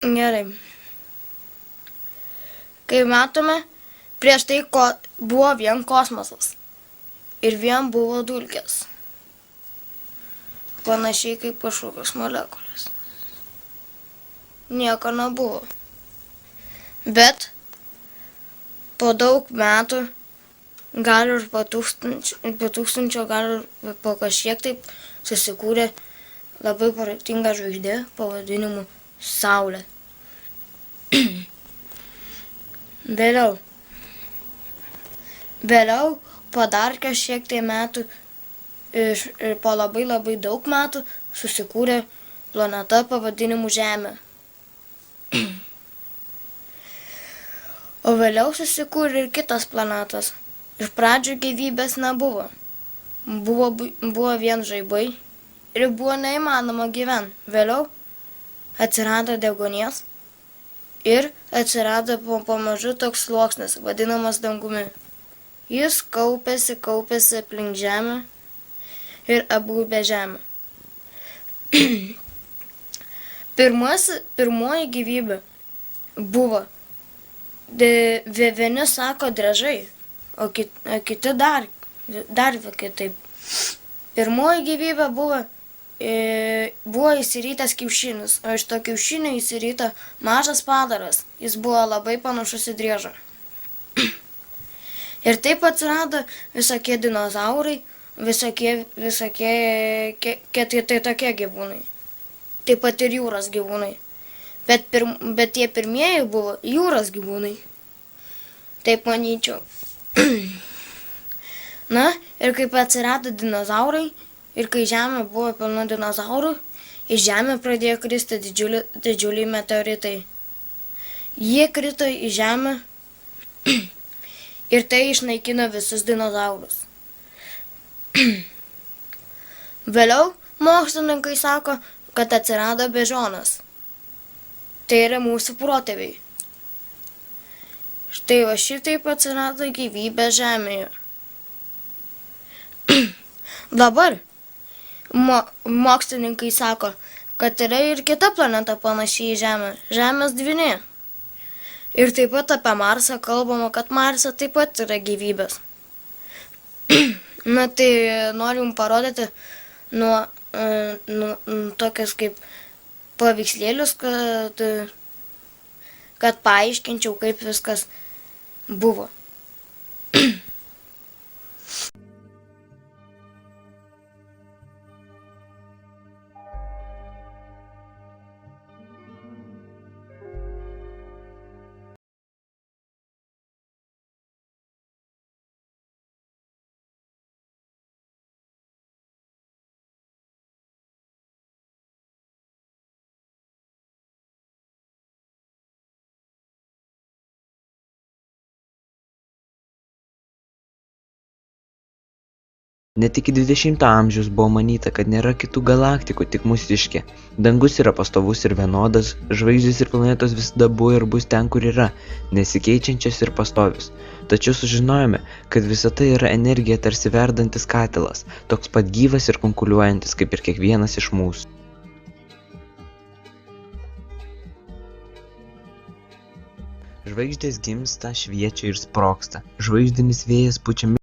Gerai. Kai matome, prieš tai buvo vien kosmosas ir vien buvo dulkės. Panašiai kaip kažkokios molekulės. Nieko nebuvo. Bet po daug metų, gal ir po tūkstančio, gal ir po kažkiek taip susikūrė labai protinga žvaigždė pavadinimu Saulė. Vėliau, po dar kažkiek tai metų, ir po labai daug metų, susikūrė planeta pavadinimu Žemė. O vėliau susikūrė ir kitos planetos. Iš pradžių gyvybės nebuvo. Buvo vien žaibai ir buvo neįmanoma gyventi. Vėliau atsirado deguonies ir atsirado pamažu toks sluoksnis, vadinamas dangumi. Jis kaupėsi aplink Žemę ir apgaubė Žemę. Pirmoji gyvybė buvo, vieni sako driežai, o kiti dar kitaip. Pirmoji gyvybė buvo įsirytas kiaušinis, o iš to kiaušinio įsiryta mažas padaras. Jis buvo labai panašus į driežą. Ir taip atsirado visokie dinozaurai, visokie tokie gyvūnai. Taip pat ir jūros gyvūnai. Bet tie pirmieji buvo jūros gyvūnai. Taip manyčiau. Na, ir kaip atsirado dinozaurai, ir kai Žemė buvo pilna dinozaurų, į Žemę pradėjo kristi didžiuliai meteoritai. Jie krito į Žemę ir tai išnaikino visus dinozaurus. Vėliau mokslininkai sako, kad atsirado beždžionės. Tai yra mūsų protėviai. Štai va šitaip atsirado gyvybė Žemėje. Dabar mokslininkai sako, kad yra ir kita planeta panašiai į Žemę, Žemės dvynė. Ir taip pat apie Marsą kalbama, kad Marse taip pat yra gyvybės. Na tai norim parodyti tokias kaip paveikslėlius, kad paaiškinčiau, kaip viskas buvo. Net iki 20 amžiaus buvo manyta, kad nėra kitų galaktikų, tik mūsiškė. Dangus yra pastovus ir vienodas, žvaigždės ir planetos visada buvo ir bus ten, kur yra, nesikeičiančios ir pastovios. Tačiau sužinojome, kad visa tai yra energija tarsi verdantis katilas, toks pat gyvas ir konkuliuojantis kaip ir kiekvienas iš mūsų. Žvaigždės gimsta, šviečia ir sprogsta. Žvaigždinis vėjas pučia